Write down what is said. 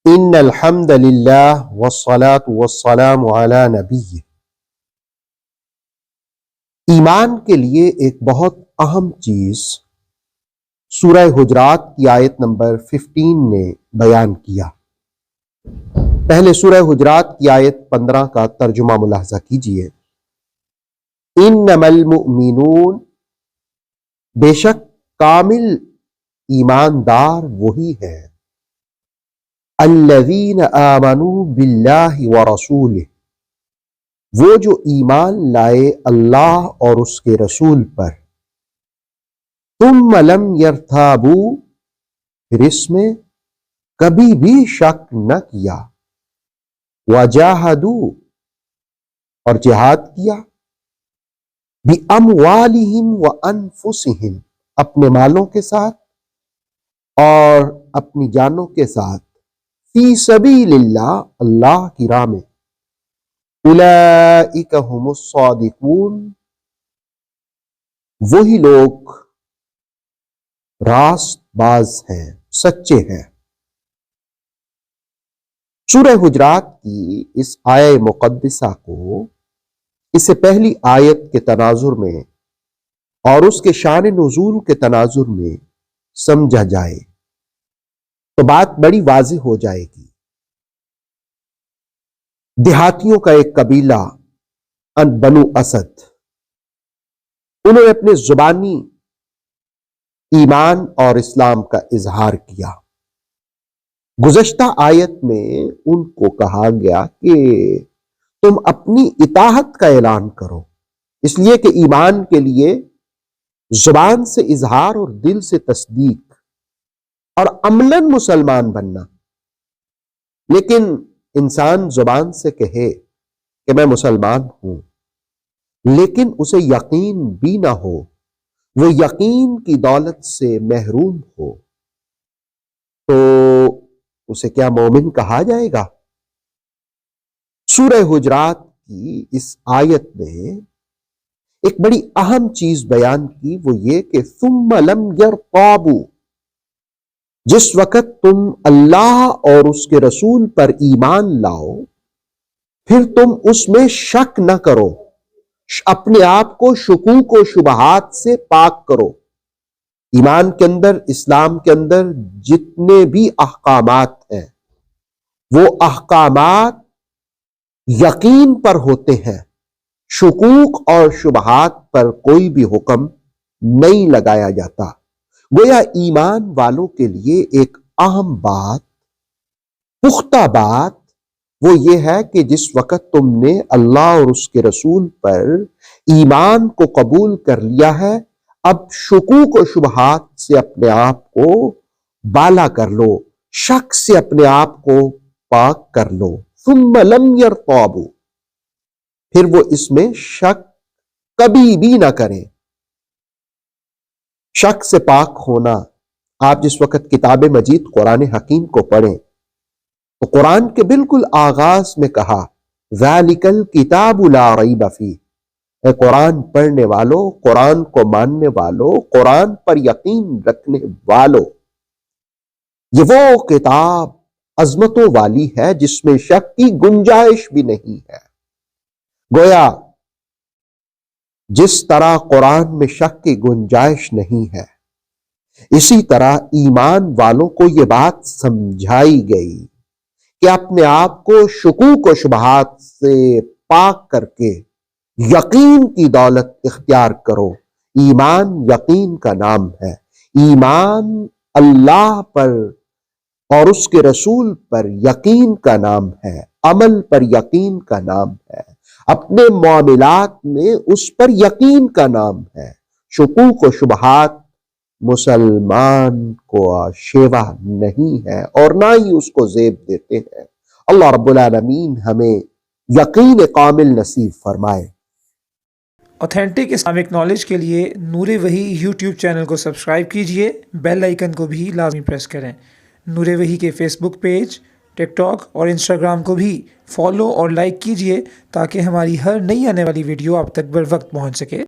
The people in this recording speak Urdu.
ان الحمد للہ والصلاة والسلام علی نبی۔ ایمان کے لیے ایک بہت اہم چیز سورہ حجرات کی آیت نمبر 15 نے بیان کیا۔ پہلے سورہ حجرات کی آیت 15 کا ترجمہ ملاحظہ کیجئے۔ انما المؤمنون، بے شک کامل ایماندار وہی ہے، الذین آمنوا باللہ ورسولہ، وہ جو ایمان لائے اللہ اور اس کے رسول پر، ثم لم یرتابوا، پھر اس میں کبھی بھی شک نہ کیا، وجاہدوا، اور جہاد کیا، باموالہم وانفسہم، اپنے مالوں کے ساتھ اور اپنی جانوں کے ساتھ، فی سبیل اللہ، اللہ کی راہ میں، اولئک ھم الصادقون، وہی لوگ راست باز ہیں، سچے ہیں۔ سورہ حجرات کی اس آیہ مقدسہ کو اس سے پہلی آیت کے تناظر میں اور اس کے شان نزول کے تناظر میں سمجھا جائے تو بات بڑی واضح ہو جائے گی۔ دیہاتیوں کا ایک قبیلہ بنو اسد، انہوں نے اپنے زبانی ایمان اور اسلام کا اظہار کیا۔ گزشتہ آیت میں ان کو کہا گیا کہ تم اپنی اطاعت کا اعلان کرو، اس لیے کہ ایمان کے لیے زبان سے اظہار اور دل سے تصدیق اور عملاً مسلمان بننا۔ لیکن انسان زبان سے کہے کہ میں مسلمان ہوں، لیکن اسے یقین بھی نہ ہو، وہ یقین کی دولت سے محروم ہو، تو اسے کیا مومن کہا جائے گا؟ سورہ حجرات کی اس آیت میں ایک بڑی اہم چیز بیان کی، وہ یہ کہ ثم لم یرتابوا، جس وقت تم اللہ اور اس کے رسول پر ایمان لاؤ، پھر تم اس میں شک نہ کرو، اپنے آپ کو شکوک و شبہات سے پاک کرو۔ ایمان کے اندر، اسلام کے اندر جتنے بھی احکامات ہیں، وہ احکامات یقین پر ہوتے ہیں، شکوک اور شبہات پر کوئی بھی حکم نہیں لگایا جاتا۔ گویا ایمان والوں کے لیے ایک اہم بات، پختہ بات، وہ یہ ہے کہ جس وقت تم نے اللہ اور اس کے رسول پر ایمان کو قبول کر لیا ہے، اب شکوک و شبہات سے اپنے آپ کو بالا کر لو، شک سے اپنے آپ کو پاک کر لو۔ ثم لم یرتابوا، پھر وہ اس میں شک کبھی بھی نہ کریں۔ شک سے پاک ہونا، آپ جس وقت کتاب مجید قرآن حکیم کو پڑھیں تو قرآن کے بالکل آغاز میں کہا ذالک الکتاب لا ریب فیہ، اے قرآن پڑھنے والو، قرآن کو ماننے والو، قرآن پر یقین رکھنے والو، یہ وہ کتاب عظمتوں والی ہے جس میں شک کی گنجائش بھی نہیں ہے۔ گویا جس طرح قرآن میں شک کی گنجائش نہیں ہے، اسی طرح ایمان والوں کو یہ بات سمجھائی گئی کہ اپنے آپ کو شکوک و شبہات سے پاک کر کے یقین کی دولت اختیار کرو۔ ایمان یقین کا نام ہے، ایمان اللہ پر اور اس کے رسول پر یقین کا نام ہے، عمل پر یقین کا نام ہے، اپنے معاملات میں اس پر یقین کا نام ہے۔ شکوک و شبہات مسلمان کو شیوا نہیں ہے اور نہ ہی اس کو زیب دیتے ہیں۔ اللہ رب العالمین ہمیں یقین کامل نصیب فرمائے۔ اوتھینٹک اسلامک نالج کے لیے نور وحی یوٹیوب چینل کو سبسکرائب کیجئے، بیل آئیکن کو بھی لازمی پریس کریں۔ نور وحی کے فیس بک پیج، ٹک ٹاک اور انسٹاگرام کو بھی فالو اور لائک کیجئے تاکہ ہماری ہر نئی آنے والی ویڈیو آپ تک بر وقت پہنچ سکے۔